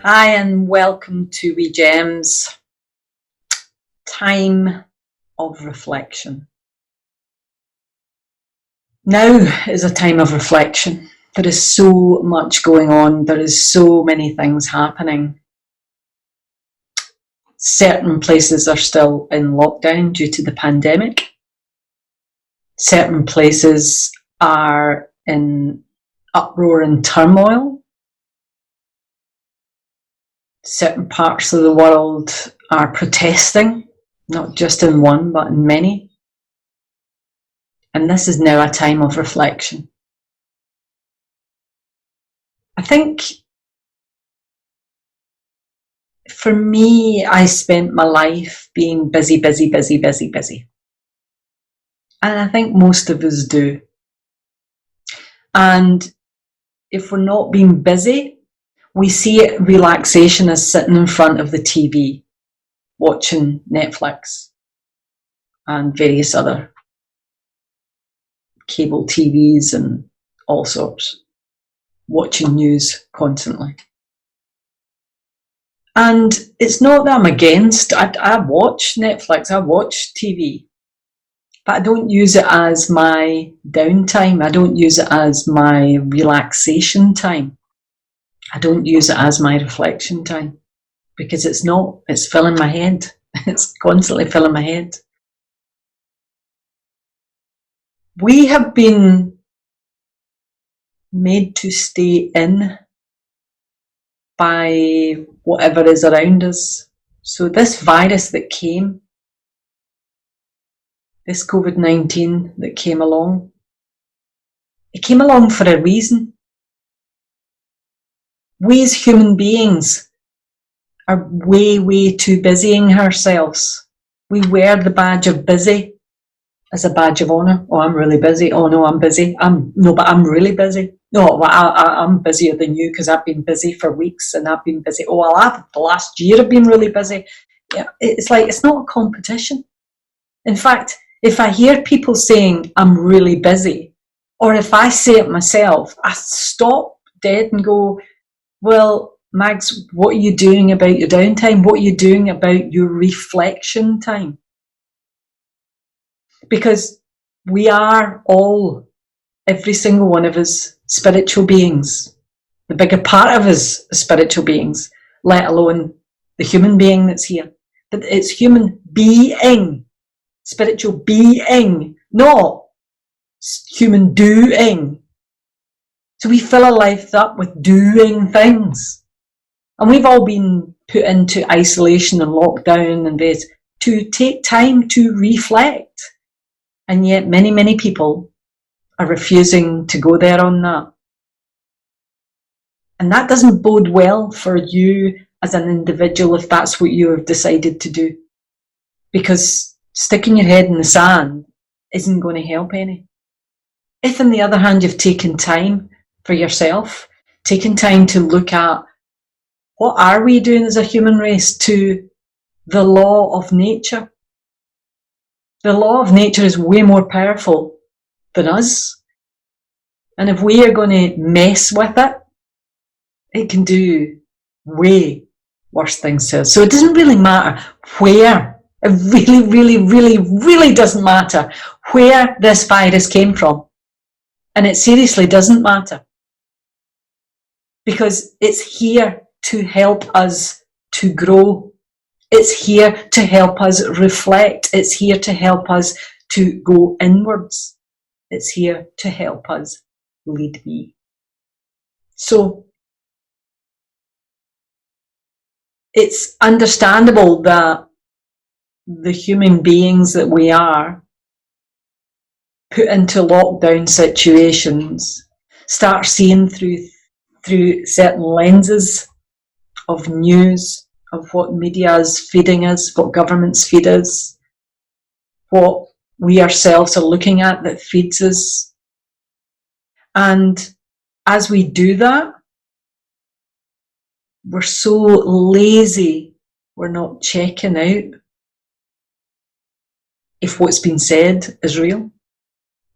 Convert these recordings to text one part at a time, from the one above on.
Hi and welcome to Wee Gems, time of reflection. Now is a time of reflection. There is so much going on. There is so many things happening. Certain places are still in lockdown due to the pandemic. Certain places are in uproar and turmoil. Certain parts of the world are protesting, not just in one, but in many. And this is now a time of reflection. I think for me, I spent my life being busy. And I think most of us do. And if we're not being busy, we see relaxation as sitting in front of the TV, watching Netflix and various other cable TVs and all sorts, watching news constantly. And it's not that I'm against, I watch Netflix, I watch TV, but I don't use it as my downtime. I don't use it as my relaxation time. I don't use it as my reflection time, because it's not, it's filling my head. It's constantly filling my head. We have been made to stay in by whatever is around us. So this virus that came, this COVID-19 that came along, it came along for a reason. We as human beings are way too busying ourselves. We wear the badge of busy as a badge of honour. Oh, I'm really busy. Oh no, I'm busy. But I'm really busy. No, well, I'm busier than you because I've been busy for weeks and I've been busy. Oh, well, the last year I've been really busy. Yeah, it's like, it's not a competition. In fact, if I hear people saying I'm really busy, or if I say it myself, I stop dead and go, well, Mags, what are you doing about your downtime? What are you doing about your reflection time? Because we are all, every single one of us, spiritual beings. The bigger part of us are spiritual beings, let alone the human being that's here. But it's human being, spiritual being, not human doing. So we fill our life up with doing things. And we've all been put into isolation and lockdown and this to take time to reflect. And yet many people are refusing to go there on that. And that doesn't bode well for you as an individual if that's what you have decided to do. Because sticking your head in the sand isn't going to help any. If on the other hand you've taken time for yourself, taken time to look at what are we doing as a human race to the law of nature. The law of nature is way more powerful than us. And if we are going to mess with it, it can do way worse things to us. So it doesn't really matter where, it really doesn't matter where this virus came from. And it seriously doesn't matter. Because it's here to help us to grow. It's here to help us reflect. It's here to help us to go inwards. It's here to help us lead me. So it's understandable that the human beings that we are put into lockdown situations start seeing through certain lenses of news, of what media is feeding us, what governments feed us, what we ourselves are looking at that feeds us. And as we do that, we're so lazy, we're not checking out if what's been said is real.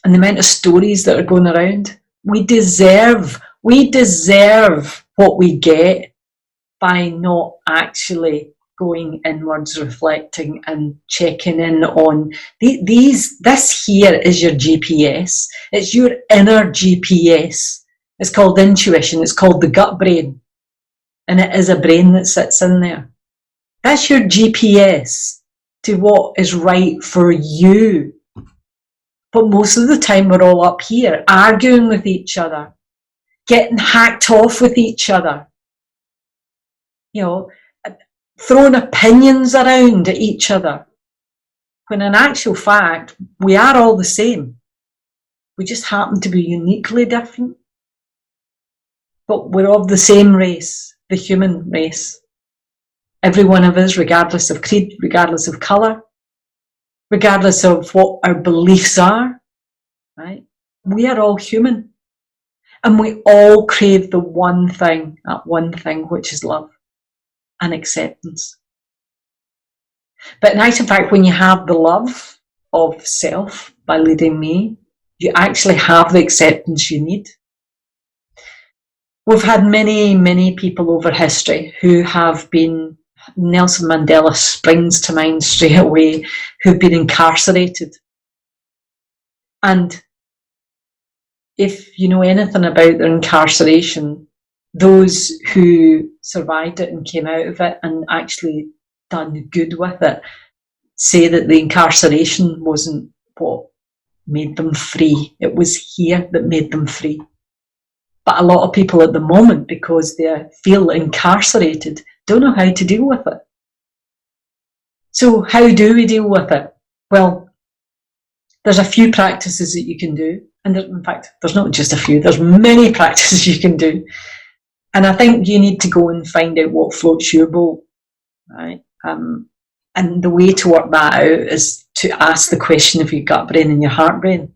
And the amount of stories that are going around, we deserve what we get. by not actually going inwards, reflecting and checking in on this here is your GPS. It's your inner GPS. It's called intuition. It's called the gut brain. And it is a brain that sits in there. That's your GPS to what is right for you. But most of the time we're all up here arguing with each other, getting hacked off with each other, throwing opinions around at each other. When in actual fact, we are all the same. We just happen to be uniquely different. But we're of the same race, the human race. Every one of us, regardless of creed, regardless of colour, regardless of what our beliefs are, right? We are all human. And we all crave the one thing, that one thing, which is love and acceptance. But in actual fact, when you have the love of self by LeadingME, you actually have the acceptance you need. We've had many, many people over history who have been, Nelson Mandela springs to mind straight away, who've been incarcerated. And if you know anything about their incarceration, those who survived it and came out of it and actually done good with it say that the incarceration wasn't what made them free. It was here that made them free. But a lot of people at the moment, because they feel incarcerated, don't know how to deal with it. So how do we deal with it? Well, there's a few practices that you can do. And in fact, there's not just a few, there's many practices you can do. And I think you need to go and find out what floats your boat, right? And the way to work that out is to ask the question of your gut brain and your heart brain.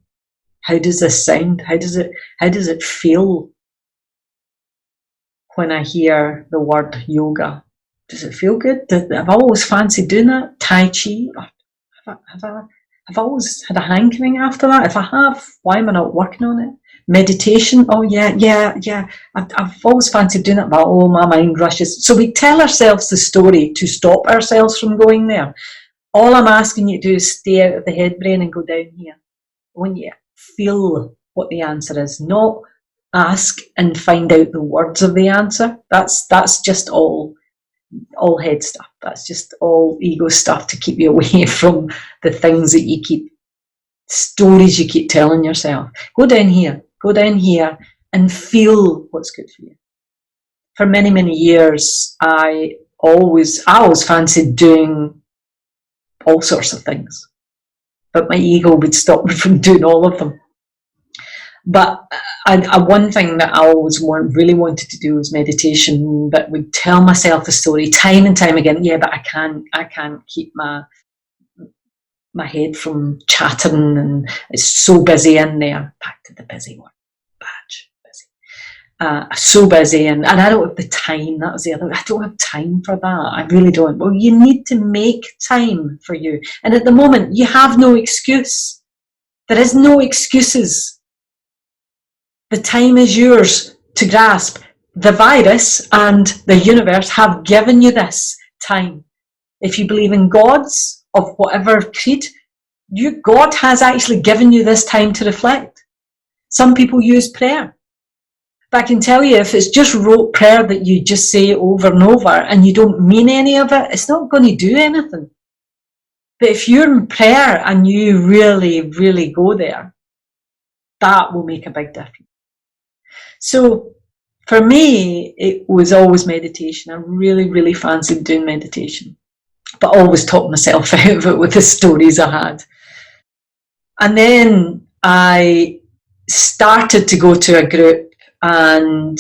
How does this sound? How does it feel when I hear the word yoga? Does it feel good? Have I always fancied doing that? Tai Chi? Have I always had a hankering after that? If I have, why am I not working on it? Meditation? Oh yeah. I've always fancied doing it, but my mind rushes. So we tell ourselves the story to stop ourselves from going there. All I'm asking you to do is stay out of the head brain and go down here. When you feel what the answer is, not ask and find out the words of the answer. That's just all head stuff. That's just all ego stuff to keep you away from the things that you keep, stories you keep telling yourself. Go down here and feel what's good for you. For many, many years, I always fancied doing all sorts of things, but my ego would stop me from doing all of them. But one thing that I always really wanted to do was meditation, but would tell myself the story time and time again. Yeah, but I can't keep my head from chattering, and it's so busy in there. Back to the busy one. Badge, busy. So busy, and I don't have the time. That was the other. I don't have time for that. I really don't. Well, you need to make time for you. And at the moment, you have no excuse. There is no excuses. The time is yours to grasp. The virus and the universe have given you this time. If you believe in gods of whatever creed, God has actually given you this time to reflect. Some people use prayer. But I can tell you, if it's just rote prayer that you just say over and over and you don't mean any of it, it's not going to do anything. But if you're in prayer and you really, really go there, that will make a big difference. So for me, it was always meditation. I really, really fancied doing meditation, but always talked myself out of it with the stories I had. And then I started to go to a group and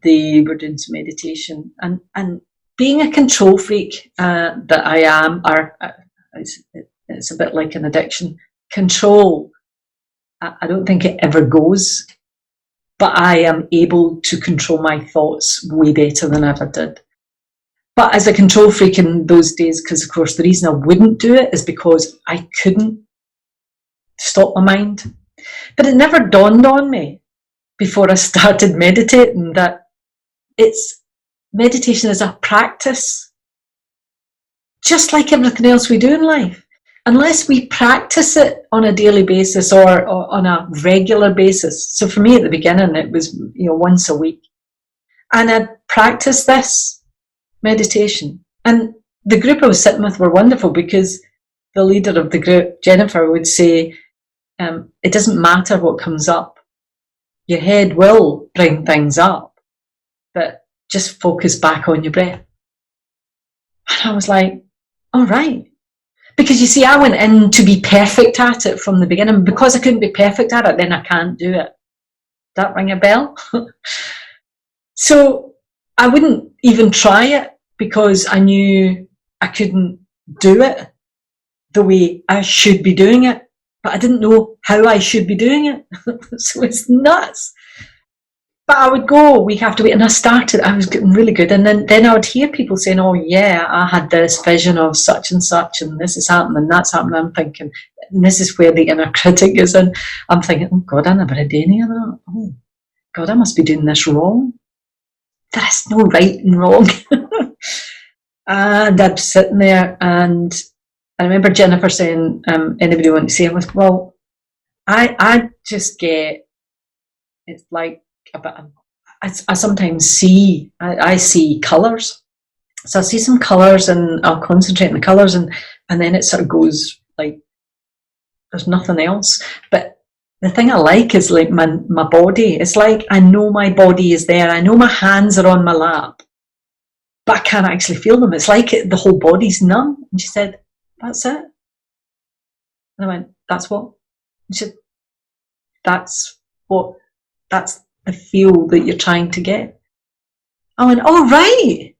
they were doing some meditation. And being a control freak that I am, it's a bit like an addiction. Control, I don't think it ever goes. But I am able to control my thoughts way better than I ever did. But as a control freak in those days, because of course the reason I wouldn't do it is because I couldn't stop my mind. But it never dawned on me before I started meditating that meditation is a practice, just like everything else we do in life. Unless we practice it on a daily basis or on a regular basis. So for me at the beginning, it was, once a week. And I'd practice this meditation. And the group I was sitting with were wonderful, because the leader of the group, Jennifer, would say, it doesn't matter what comes up. Your head will bring things up, but just focus back on your breath. And I was like, all right. Because you see, I went in to be perfect at it from the beginning. Because I couldn't be perfect at it, then I can't do it. That ring a bell? So I wouldn't even try it, because I knew I couldn't do it the way I should be doing it. But I didn't know how I should be doing it. So it's nuts. But I would go week after week, and I started, I was getting really good. And then I would hear people saying, oh yeah, I had this vision of such and such, and this is happening, and that's happening. I'm thinking, and this is where the inner critic is in. I'm thinking, oh God, I never had any of that. Oh God, I must be doing this wrong. There is no right and wrong. And I'm sitting there, and I remember Jennifer saying, anybody want to see? I was, well, I just get, it's like, I sometimes see, I see colours. So I see some colours, and I'll concentrate on the colours, and then it sort of goes like, there's nothing else. But the thing I like is like my body. It's like I know my body is there. I know my hands are on my lap, but I can't actually feel them. It's like the whole body's numb. And she said, that's it. And I went, that's what? And she said, that's the feel that you're trying to get. I went, all right.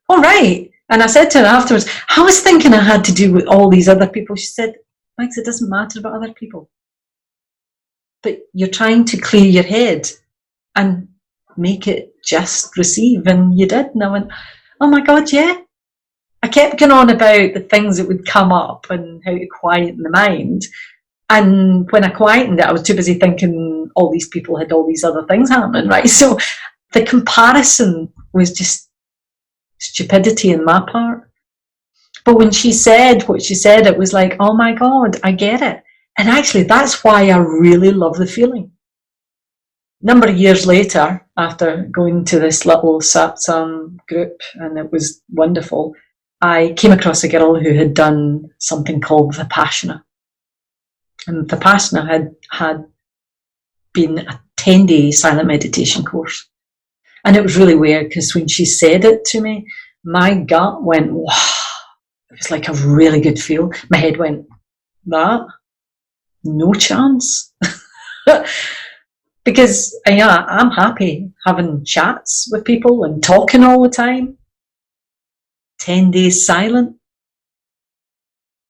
All right. And I said to her afterwards, I was thinking I had to do with all these other people. She said, Max, it doesn't matter about other people. But you're trying to clear your head and make it just receive. And you did. And I went, oh my God, yeah. I kept going on about the things that would come up and how to quieten the mind. And when I quietened it, I was too busy thinking all these people had all these other things happening, right? So the comparison was just stupidity on my part. But when she said what she said, it was like, oh my God, I get it. And actually, that's why I really love the feeling. A number of years later, after going to this little satsang group, and it was wonderful, I came across a girl who had done something called Vipassana. And Vipassana had been a 10-day silent meditation course. And it was really weird, because when she said it to me, my gut went, wow. It was like a really good feel. My head went, that? No chance. Because I'm happy having chats with people and talking all the time. 10 days silent.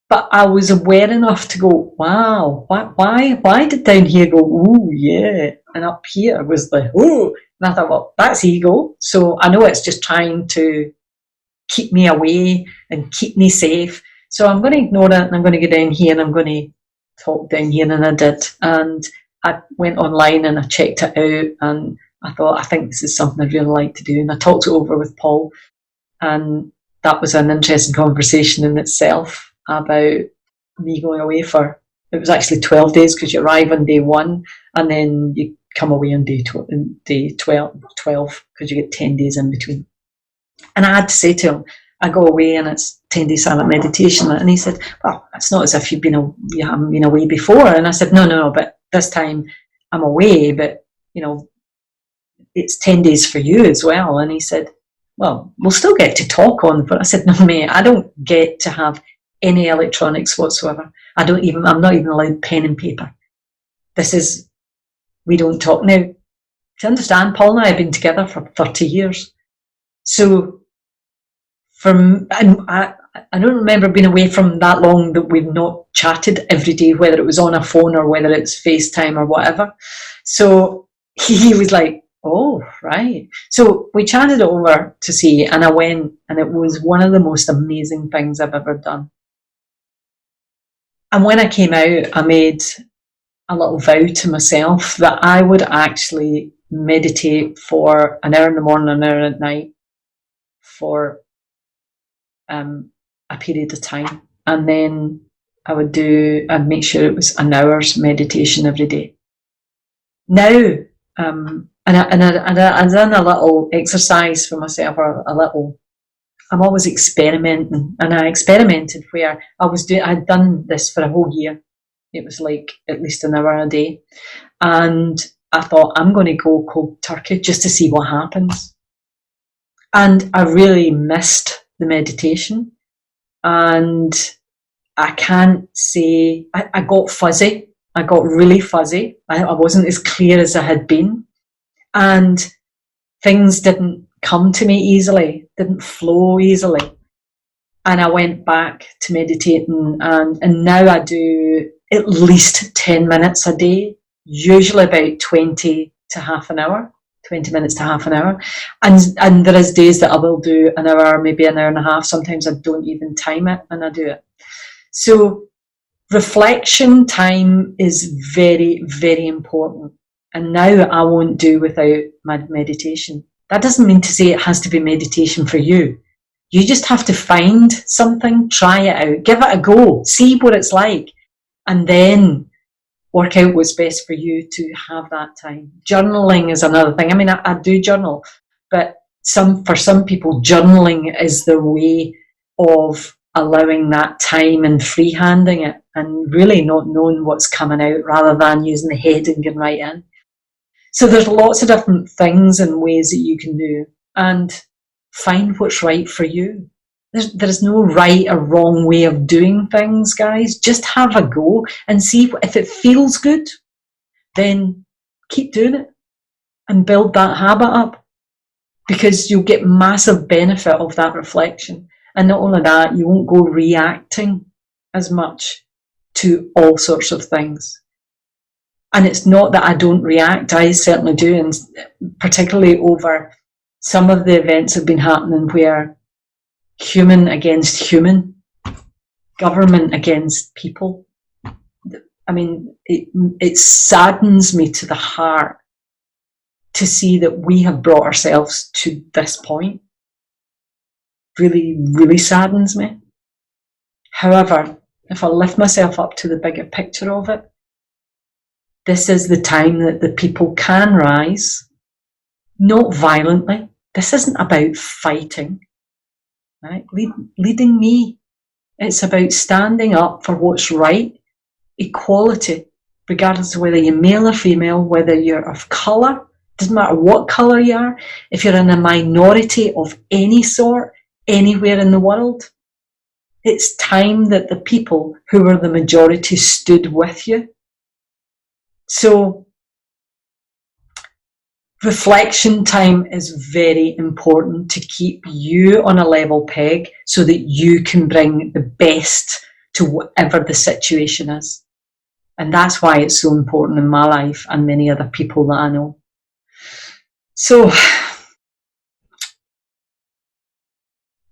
But I was aware enough to go, wow, why did down here go, ooh, yeah, and up here was the, ooh, and I thought, well, that's ego. So I know it's just trying to keep me away and keep me safe. So I'm going to ignore it, and I'm going to go down here, and I'm going to talk down here, and I did. And I went online and I checked it out, and I thought, I think this is something I'd really like to do. And I talked it over with Paul, and that was an interesting conversation in itself about me going away for, it was actually 12 days, because you arrive on day 1 and then you come away on day 12 because you get 10 days in between. And I had to say to him, I go away and it's 10-day silent meditation. And he said, well, it's not as if you haven't been away before. And I said, no, but this time I'm away, but it's 10 days for you as well. And he said, well, we'll still get to talk on, but I said, no, mate, I don't get to have any electronics whatsoever. I'm not even allowed pen and paper. We don't talk. Now, to understand, Paul and I have been together for 30 years. So I don't remember being away from that long that we've not chatted every day, whether it was on a phone or whether it's FaceTime or whatever. So he was like, oh, right. So we chatted over to see, and I went, and it was one of the most amazing things I've ever done. And when I came out, I made a little vow to myself that I would actually meditate for an hour in the morning, an hour at night for a period of time. And then I'd make sure it was an hour's meditation every day. Now, and I done a little exercise for myself, or I'm always experimenting, and I experimented where I'd done this for a whole year. It was like at least an hour a day. And I thought, I'm going to go cold turkey just to see what happens. And I really missed the meditation. And I can't say, I got fuzzy. I got really fuzzy. I wasn't as clear as I had been. And things didn't come to me easily, didn't flow easily. And I went back to meditating, and now I do at least 10 minutes a day, usually about 20 to half an hour, 20 minutes to half an hour. And there is days that I will do an hour, maybe an hour and a half. Sometimes I don't even time it and I do it. So reflection time is very, very important. And now I won't do without my meditation. That doesn't mean to say it has to be meditation for you. You just have to find something, try it out, give it a go, see what it's like, and then work out what's best for you to have that time. Journaling is another thing. I mean, I do journal, but for some people, journaling is their way of allowing that time and freehanding it and really not knowing what's coming out rather than using the head and getting right in. So there's lots of different things and ways that you can do, and find what's right for you. There's no right or wrong way of doing things, guys. Just have a go and see if it feels good, then keep doing it and build that habit up, because you'll get massive benefit of that reflection. And not only that, you won't go reacting as much to all sorts of things. And it's not that I don't react, I certainly do, and particularly over some of the events have been happening where human against human, government against people. I mean, it saddens me to the heart to see that we have brought ourselves to this point. Really, really saddens me. However, if I lift myself up to the bigger picture of it, this is the time that the people can rise, not violently. This isn't about fighting, right? LeadingME. It's about standing up for what's right, equality, regardless of whether you're male or female, whether you're of colour, doesn't matter what colour you are, if you're in a minority of any sort, anywhere in the world. It's time that the people who were the majority stood with you. So, reflection time is very important to keep you on a level peg so that you can bring the best to whatever the situation is. And that's why it's so important in my life and many other people that I know. So,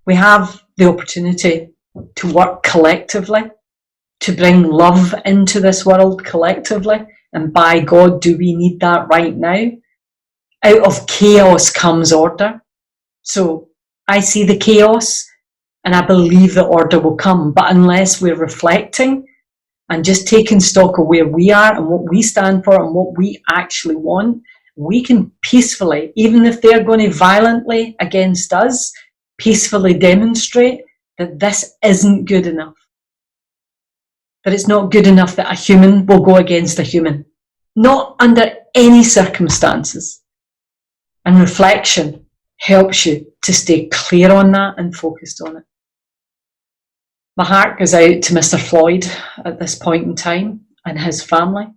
we have the opportunity to work collectively, to bring love into this world collectively. And by God, do we need that right now? Out of chaos comes order. So I see the chaos and I believe the order will come. But unless we're reflecting and just taking stock of where we are and what we stand for and what we actually want, we can peacefully, even if they're going to violently against us, peacefully demonstrate that this isn't good enough. That it's not good enough that a human will go against a human. Not under any circumstances. And reflection helps you to stay clear on that and focused on it. My heart goes out to Mr. Floyd at this point in time and his family.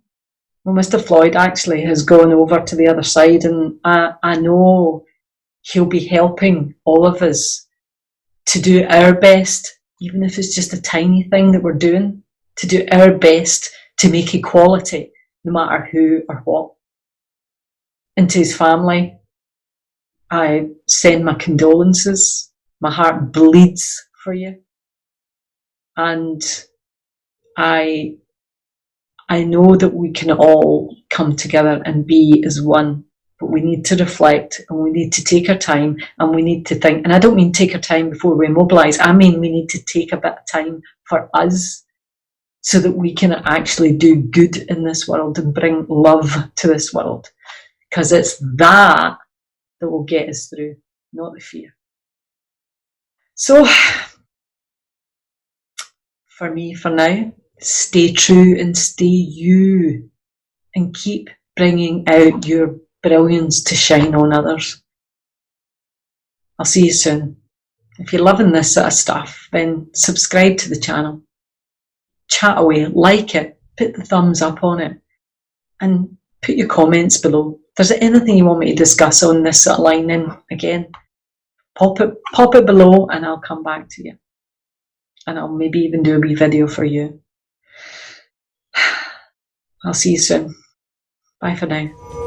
Well, Mr. Floyd actually has gone over to the other side, and I know he'll be helping all of us to do our best, even if it's just a tiny thing that we're doing, to do our best to make equality, no matter who or what. And to his family, I send my condolences. My heart bleeds for you. And I know that we can all come together and be as one, but we need to reflect, and we need to take our time, and we need to think. And I don't mean take our time before we mobilise. I mean we need to take a bit of time for us so that we can actually do good in this world and bring love to this world. Because it's that will get us through, not the fear. So, for me, for now, stay true and stay you, and keep bringing out your brilliance to shine on others. I'll see you soon. If you're loving this sort of stuff, then subscribe to the channel. Chat away, like it, put the thumbs up on it, and put your comments below. If there's anything you want me to discuss on this sort of line, then again, pop it below and I'll come back to you. And I'll maybe even do a wee video for you. I'll see you soon. Bye for now.